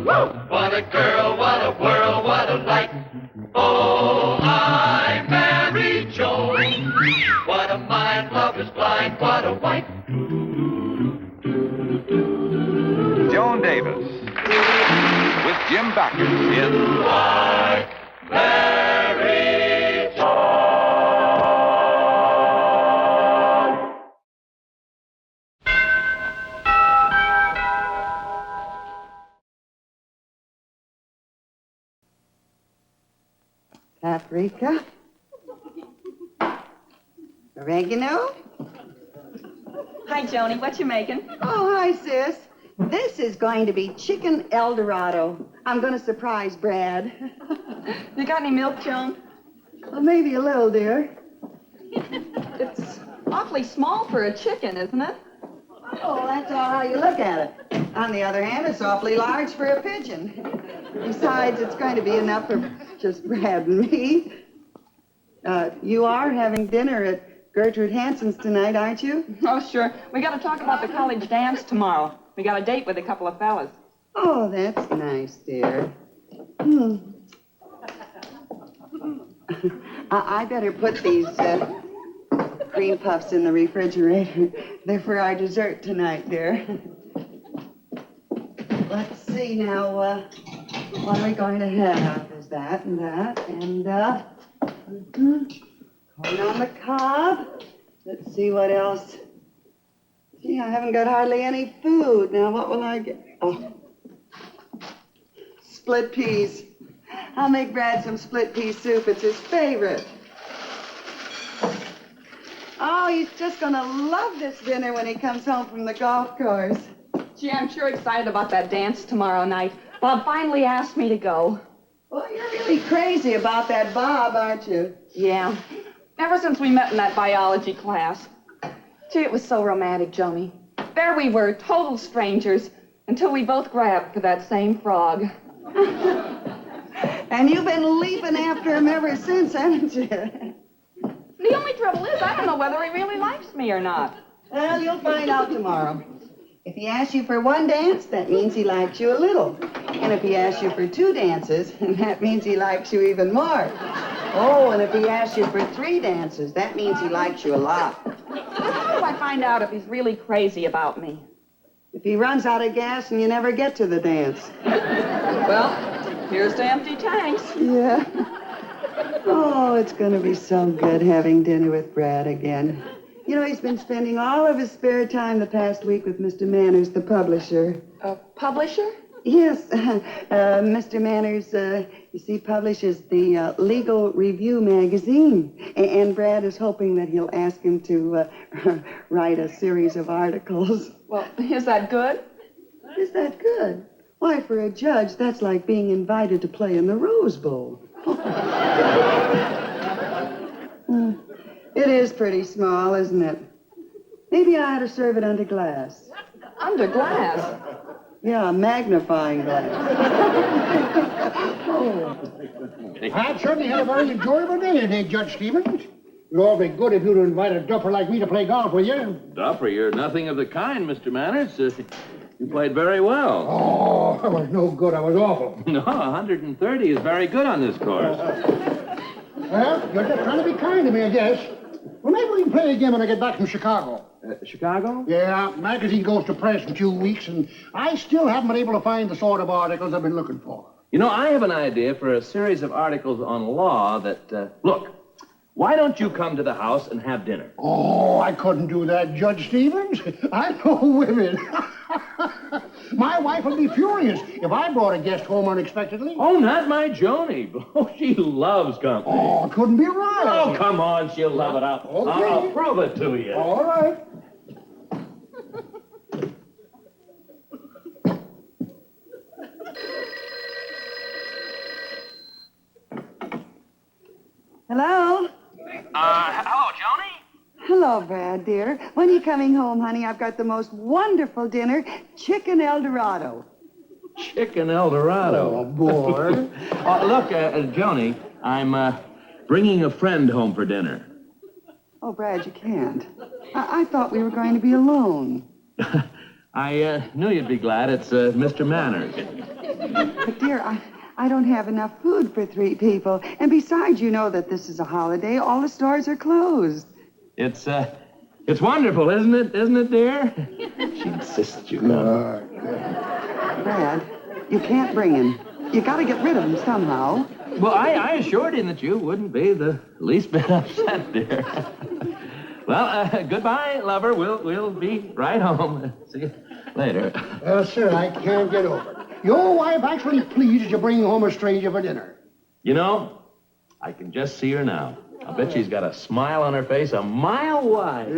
What a girl, what a world, what a light. Oh, I married Joan. What a mind, love is blind, what a wife. Joan Davis with Jim Backus in I married Joan. Paprika. Oregano. Hi, Joni. What you making? Oh, hi, sis. This is going to be chicken El Dorado. I'm going to surprise Brad. You got any milk, Joan? Well, maybe a little, dear. It's awfully small for a chicken, isn't it? Oh, that's all how you look at it. On the other hand, it's awfully large for a pigeon. Besides, it's going to be enough for just Brad and me. You are having dinner at Gertrude Hanson's tonight, aren't you? Oh, sure. We got to talk about the college dance tomorrow. We got a date with a couple of fellas. Oh, that's nice, dear. I better put these cream puffs in the refrigerator. They're for our dessert tonight, dear. Let's see now, what are we going to have? There's that and that, and corn on the cob. Let's see what else. Gee, I haven't got hardly any food. Now, what will I get? Oh, split peas. I'll make Brad some split pea soup. It's his favorite. Oh, he's just going to love this dinner when he comes home from the golf course. Gee, I'm sure excited about that dance tomorrow night. Bob finally asked me to go. Well, you're really crazy about that Bob, aren't you? Yeah. Ever since we met in that biology class. Gee, it was so romantic, Joni. There we were, total strangers, until we both grabbed for that same frog. And you've been leaping after him ever since, haven't you? The only trouble is, I don't know whether he really likes me or not. Well, you'll find out tomorrow. If he asks you for one dance, that means he likes you a little. And if he asks you for 2 dances, that means he likes you even more. Oh, and if he asks you for 3 dances, that means he likes you a lot. How do I find out if he's really crazy about me? If he runs out of gas and you never get to the dance. Well, here's to empty tanks. Yeah. Oh, it's going to be so good having dinner with Brad again. You know, he's been spending all of his spare time the past week with Mr. Manners, the publisher. A publisher? Yes, Mr. Manners, you see, publishes the Legal Review magazine. And Brad is hoping that he'll ask him to write a series of articles. Well, is that good? Is that good? Why, for a judge, that's like being invited to play in the Rose Bowl. It is pretty small, isn't it? Maybe I ought to serve it under glass. Under glass? Yeah, a magnifying glass. I've certainly had a very enjoyable day today, Judge Stevens. It'd all be good if you'd invite a duffer like me to play golf with you. Duffer, you're nothing of the kind, Mr. Manners. You played very well. Oh, I was no good. I was awful. No, 130 is very good on this course. Well, you're just trying to be kind to me, I guess. Well, maybe we can play again when I get back from Chicago. Chicago? Yeah, magazine goes to press in 2 weeks, and I still haven't been able to find the sort of articles I've been looking for. You know, I have an idea for a series of articles on law that, look, why don't you come to the house and have dinner? Oh, I couldn't do that, Judge Stevens. I know women. My wife would be furious if I brought a guest home unexpectedly. Oh, not my Joni. Oh, she loves company. Oh, it couldn't be right. Oh, come on, she'll love it. I'll prove it to you. All right. Hello? Hello, Joni? Hello, Brad, dear. When are you coming home, honey? I've got the most wonderful dinner, chicken El Dorado. Chicken El Dorado. Oh, boy. Look, Joni, I'm bringing a friend home for dinner. Oh, Brad, you can't. I thought we were going to be alone. I knew you'd be glad. It's Mr. Manners. But, dear, I don't have enough food for 3 people. And besides, you know that this is a holiday. All the stores are closed. It's wonderful, isn't it? Isn't it, dear? She insists you know. Brad, you can't bring him. You got to get rid of him somehow. Well, I assured him that you wouldn't be the least bit upset, dear. Well, goodbye, lover. We'll be right home. See you later. Sir, I can't get over it. Your wife actually pleased you bring home a stranger for dinner. You know, I can just see her now. I bet she's got a smile on her face a mile wide.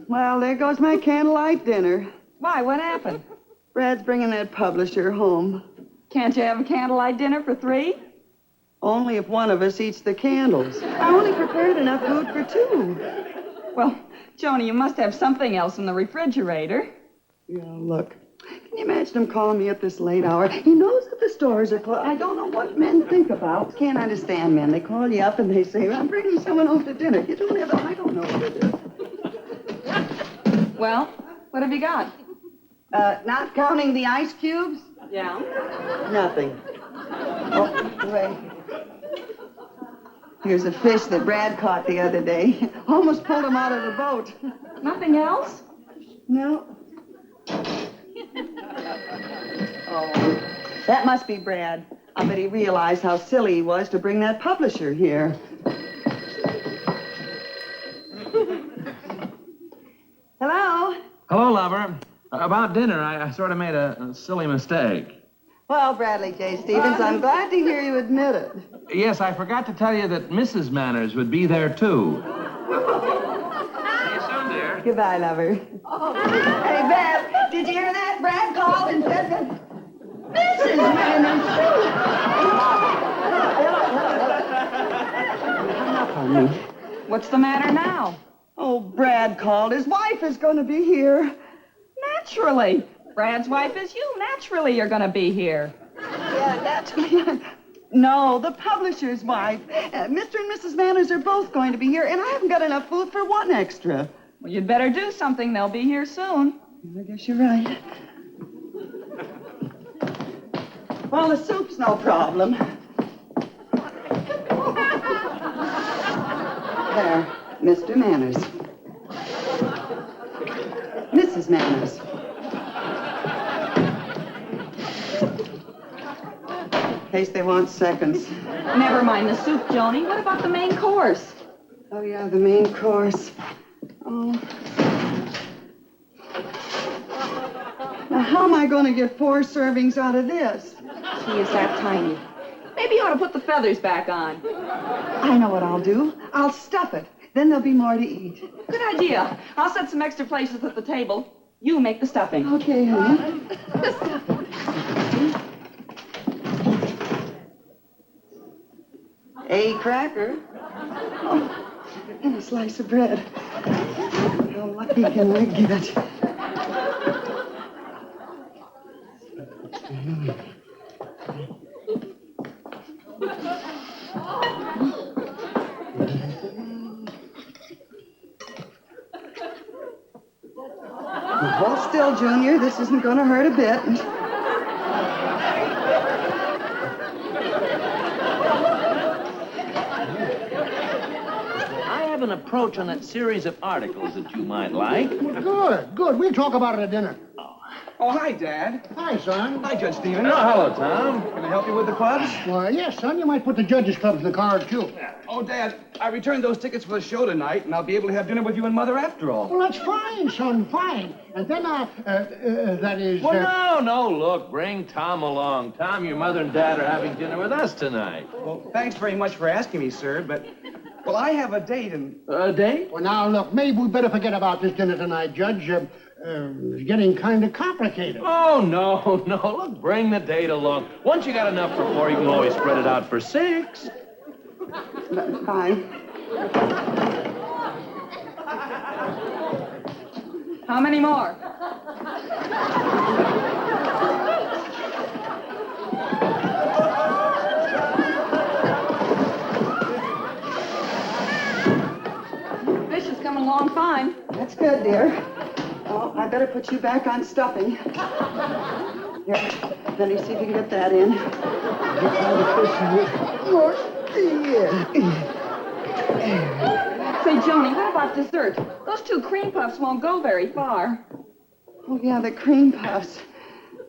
Well, there goes my candlelight dinner. Why, what happened? Brad's bringing that publisher home. Can't you have a candlelight dinner for 3? Only if one of us eats the candles. I only prepared enough food for 2. Well, Joni, you must have something else in the refrigerator. Yeah, look. Can you imagine him calling me at this late hour? He knows that the stores are closed. I don't know what men think about. Can't understand men. They call you up and they say, I'm bringing someone home to dinner. You don't have I don't know what it is. Well, what have you got? Not counting the ice cubes? Yeah? Nothing. Oh, wait. Here's a fish that Brad caught the other day. Almost pulled him out of the boat. Nothing else? No. Oh, that must be Brad. I bet he realized how silly he was to bring that publisher here. Hello? Hello, lover. About dinner, I sort of made a silly mistake. Well, Bradley J. Stevens, I'm glad to hear you admit it. Yes, I forgot to tell you that Mrs. Manners would be there, too. See you soon, dear. Goodbye, lover. Hey, Bev, did you hear that? Brad called and said that Mrs. Manners, hung up on me. What's the matter now? Oh, Brad called. His wife is going to be here. Naturally. Brad's wife is you. Naturally, you're going to be here. Yeah, naturally. No, the publisher's wife. Mr. and Mrs. Manners are both going to be here, and I haven't got enough food for 1 extra. Well, you'd better do something. They'll be here soon. I guess you're right. Well, the soup's no problem. There, Mr. Manners. Mrs. Manners. In case they want seconds. Never mind the soup, Joni. What about the main course? Oh, yeah, the main course. Oh. Now, how am I going to get 4 servings out of this? She is that tiny. Maybe you ought to put the feathers back on. I know what I'll do. I'll stuff it. Then there'll be more to eat. Good idea. I'll set some extra places at the table. You make the stuffing. Okay, honey. A cracker. Oh, and a slice of bread. How lucky can I get? Hold still, Junior. This isn't going to hurt a bit. I have an approach on that series of articles that you might like. Good, good. We'll talk about it at dinner. Oh, hi, Dad. Hi, son. Hi, Judge Stevens. Oh, hello, Tom. Can I help you with the clubs? Well, yes, son. You might put the judges' clubs in the cars, too. Oh, Dad, I returned those tickets for the show tonight, and I'll be able to have dinner with you and Mother after all. Well, that's fine, son, fine. And then, that is... Well, no, look, bring Tom along. Tom, your mother and dad are having dinner with us tonight. Well, thanks very much for asking me, sir, but... Well, I have a date and... A date? Well, now, look, maybe we better forget about this dinner tonight, Judge. It's getting kind of complicated. Oh, no. Look, bring the date along. Once you got enough for 4, you can always spread it out for 6. Fine. How many more? dear. Oh, I better put you back on stuffing. Here, let me see if you can get that in. Say, Joni, what about dessert? Those 2 cream puffs won't go very far. Oh, yeah, the cream puffs.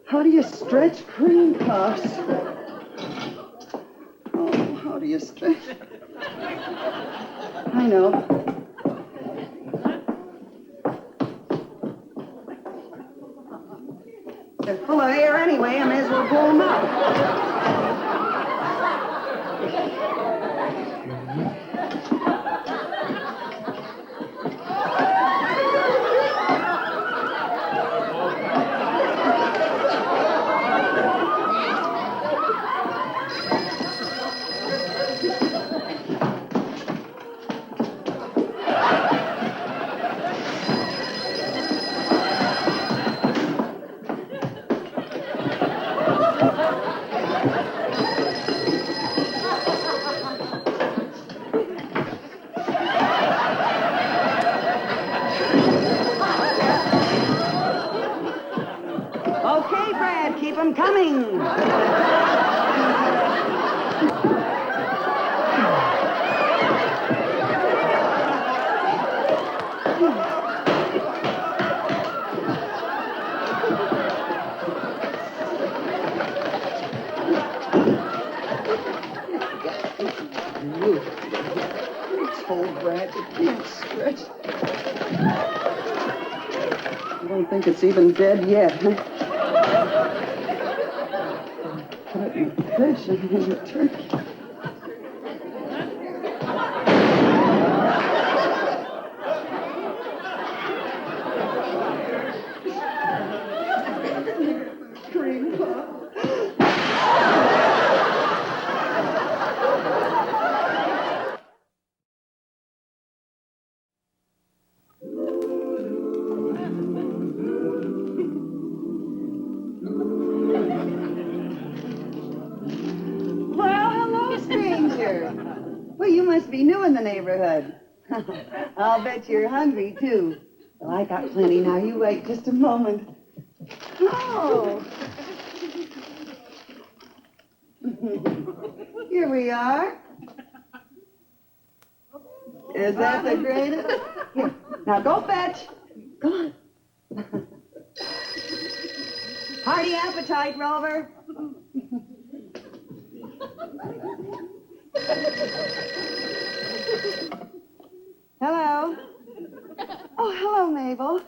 How do you stretch cream puffs? Oh, how do you stretch? I know. They're full of air anyway. I may as well blow them up. Okay, Brad, keep them coming. Oh, Brad, you can't stretch. I don't think it's even dead yet, huh? Put in the fish and in the turkey. Cream puff. Well, you must be new in the neighborhood. I'll bet you're hungry, too. Well, I got plenty now. You wait just a moment. Oh. Here we are. Is that the greatest? Here. Now go fetch. Go on. Hearty appetite, Rover. Hello. Oh, hello, Mabel.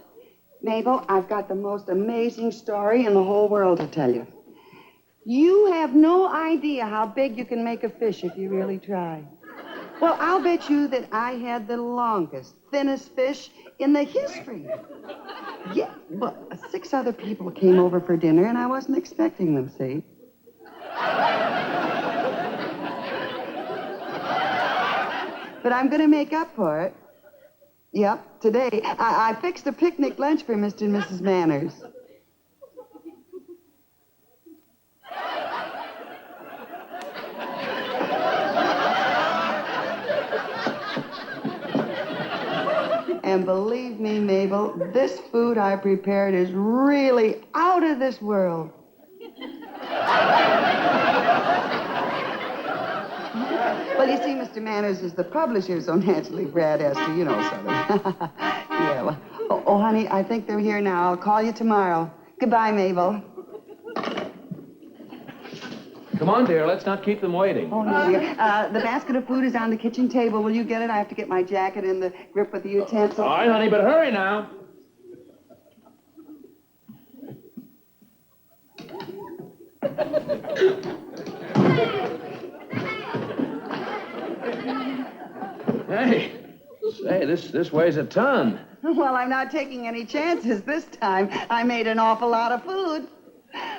Mabel, I've got the most amazing story in the whole world to tell you. You have no idea how big you can make a fish if you really try. Well, I'll bet you that I had the longest, thinnest fish in the history. Yeah, but 6 other people came over for dinner, and I wasn't expecting them, see? But I'm going to make up for it. Yep, today. I fixed a picnic lunch for Mr. and Mrs. Manners. And believe me, Mabel, this food I prepared is really out of this world. Well, you see, Mr. Manners is the publisher, so naturally Brad has to, sort of. Yeah, well, oh, honey, I think they're here now. I'll call you tomorrow. Goodbye, Mabel. Come on, dear. Let's not keep them waiting. Oh, no, dear. The basket of food is on the kitchen table. Will you get it? I have to get my jacket in the grip with the utensil. All right, honey, but hurry now. Hey, say, this weighs a ton. Well, I'm not taking any chances this time. I made an awful lot of food.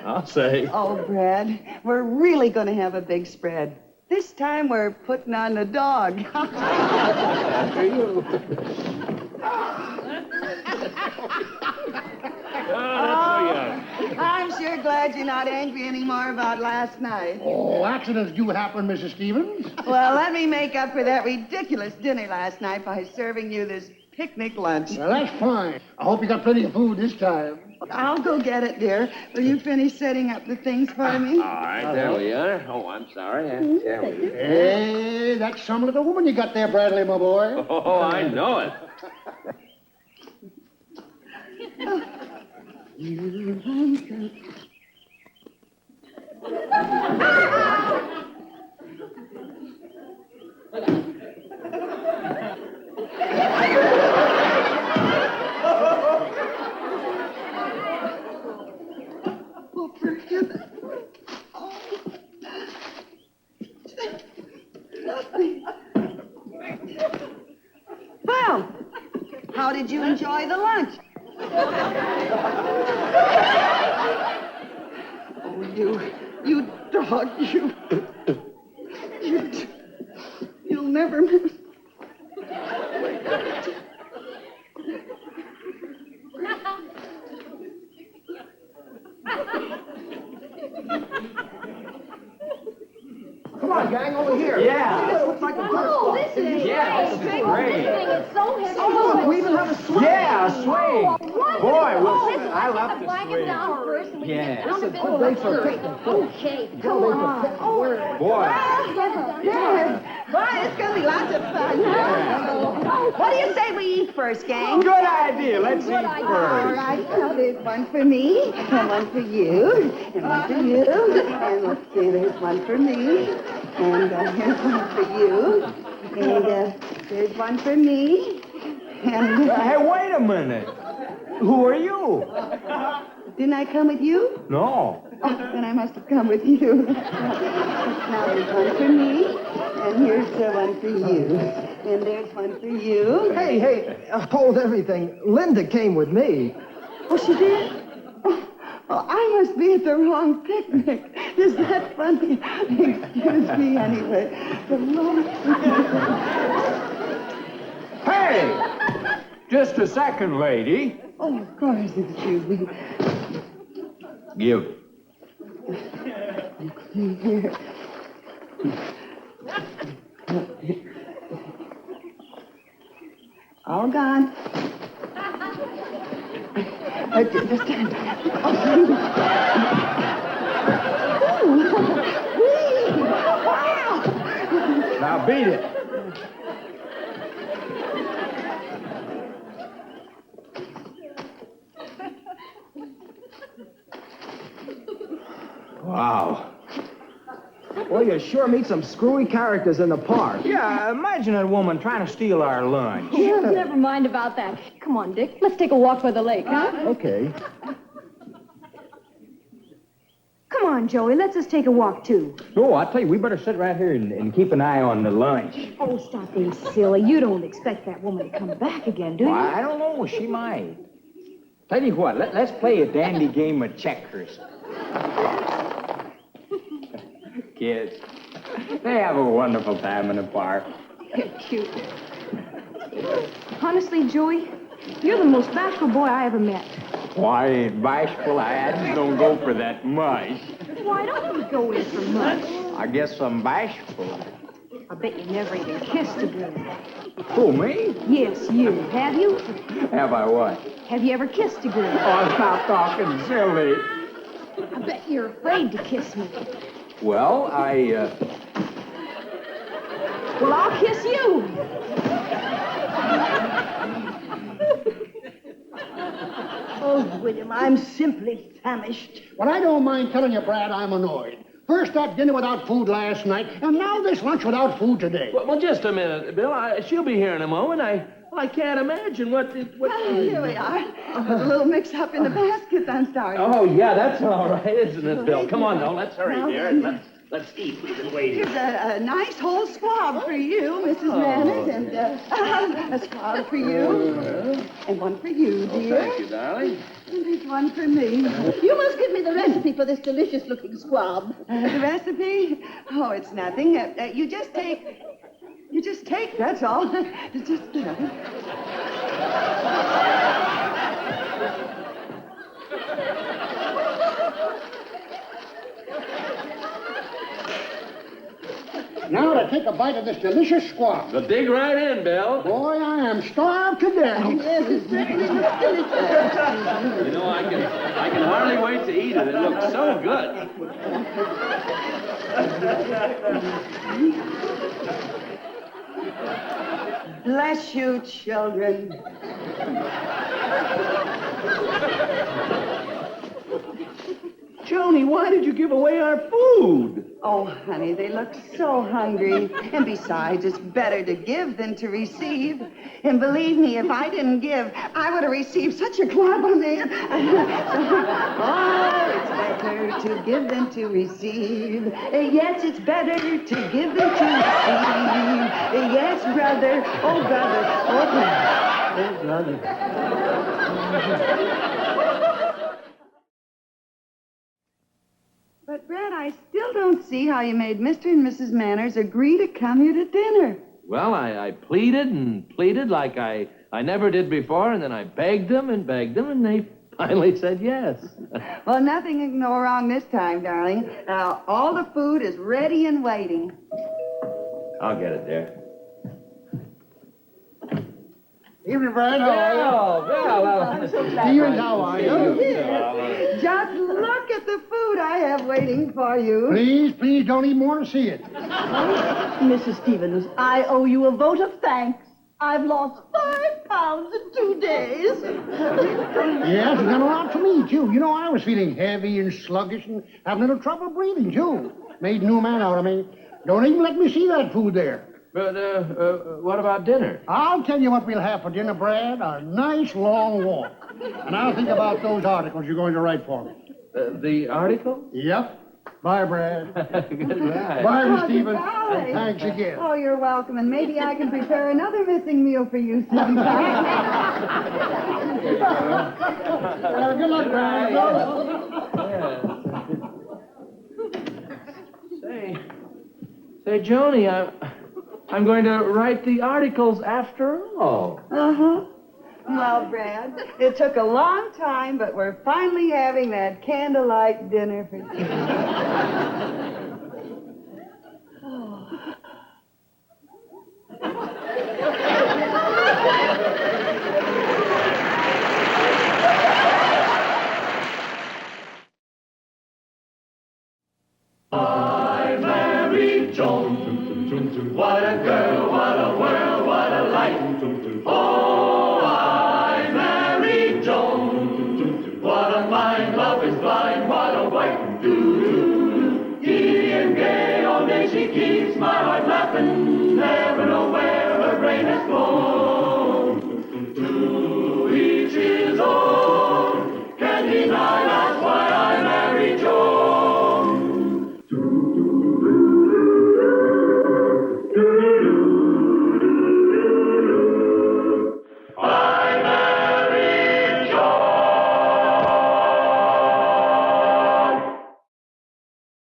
I'll say. Oh, Brad, we're really going to have a big spread. This time we're putting on the dog. After you. I'm sure glad you're not angry anymore about last night. Oh, accidents do happen, Mrs. Stevens. Well, let me make up for that ridiculous dinner last night by serving you this picnic lunch. Well, that's fine. I hope you got plenty of food this time. I'll go get it, dear. Will you finish setting up the things for me? All right, there we are. Oh, I'm sorry. There we are. Hey, that's some little woman you got there, Bradley, my boy. Oh, I know it. Oh, forgive it. Well, how did you enjoy the lunch? Oh, you dog, you'll never miss. Come on, gang, over here. Yeah. This looks like a good Oh, spot. this is Yeah, this is great. It's so heavy. Oh, look, we even have a swing. Yeah, a swing. Boy, well, I love the to flag swing. down first, and we Yeah. get down a bit. Good day for a picnic. Okay, come on. Boy. Yes. Boy, it's going to be lots of fun. What do you say we eat first, gang? Good idea. Let's eat All right, now there's one for me, and one for you, and one for you, and let's see, there's one for me, and here's one for you, and there's one for me, and Hey, wait a minute. Who are you? didn't I come with you? No. Oh, then I must have come with you. Now there's one for me, and here's one for you, and there's one for you. Hey, hold everything. Linda came with me. Oh, she did? Oh, I must be at the wrong picnic. Is that funny? Excuse me, anyway. Hey! Just a second, lady. Oh, of course, excuse me. Give. Here. All gone. Just stand back. Wow! Now beat it. Wow. Well, you sure meet some screwy characters in the park. Yeah, imagine a woman trying to steal our lunch. Never mind about that. Come on, Dick. Let's take a walk by the lake, huh? Okay. Come on, Joey. Let's just take a walk, too. Oh, I tell you, we better sit right here and keep an eye on the lunch. Oh, stop being silly. You don't expect that woman to come back again, do you? Well, I don't know. She might. Tell you what, let's play a dandy game of checkers. Kids, they have a wonderful time in the park. You're cute. Honestly, Joey, you're the most bashful boy I ever met. Why, I ain't bashful. I just don't go for that much. Why don't you go in for much? I guess I'm bashful. I bet you never even kissed a girl. Who, me? Yes, you. Have you? Have I what? Have you ever kissed a girl? Oh, stop talking silly. I bet you're afraid to kiss me. Well, Well, I'll kiss you. Oh, William, I'm simply famished. Well, I don't mind telling you, Brad, I'm annoyed. First that dinner without food last night, and now this lunch without food today. Well, just a minute, Bill. She'll be here in a moment. I can't imagine what... Well, here we are. A little mix-up in the baskets, I'm sorry. Oh, yeah, that's all right, isn't it, Bill? Come on, now, let's hurry, dear. Let's eat. We've been waiting. Here's a nice whole squab for you, Mrs. Manners, and a squab for you, and one for you, dear. Thank you, darling. And there's one for me. You must give me the recipe for this delicious-looking squab. The recipe? Oh, it's nothing. You just take, that's all. It's just, Now to take a bite of this delicious squash. But dig right in, Bill. Boy, I am starved to death. You know, I can hardly wait to eat it. It looks so good. Bless you, children. Joni, why did you give away our food? Oh, honey, they look so hungry. And besides, it's better to give than to receive. And believe me, if I didn't give, I would have received such a clap on the head. Oh, it's better to give than to receive. Yes, it's better to give than to receive. Yes, brother. Oh, brother. Oh, brother. Oh, brother. But, Brad, I still don't see how you made Mr. and Mrs. Manners agree to come here to dinner. Well, I pleaded and pleaded like I never did before, and then I begged them, and they finally said yes. Well, nothing can go wrong this time, darling. Now, all the food is ready and waiting. I'll get it there. Evening, Brad. Stevens, how are you? Just look at the food I have waiting for you. Please, don't even want to see it. Mrs. Stevens, I owe you a vote of thanks. I've lost 5 pounds in 2 days. Yes, it's done a lot for me, too. You know, I was feeling heavy and sluggish and having a little trouble breathing, too. Made a new man out of me. Don't even let me see that food there. But, what about dinner? I'll tell you what we'll have for dinner, Brad. A nice long walk. And I'll think about those articles you're going to write for me. The article? Yep. Bye, Brad. Goodbye. Bye, Miss Stevens. golly. Thanks again. Oh, you're welcome. And maybe I can prepare another missing meal for you sometime. Good luck, Brad. Say, Joni, I'm going to write the articles after all. Uh-huh. Well, Brad, it took a long time, but we're finally having that candlelight dinner for tea. I married Joan. What a girl, what a world, what a life. Oh, I married Joan. What a mind, love is blind, what a wife. Giddy and gay, all day she keeps my heart laughing, never know where.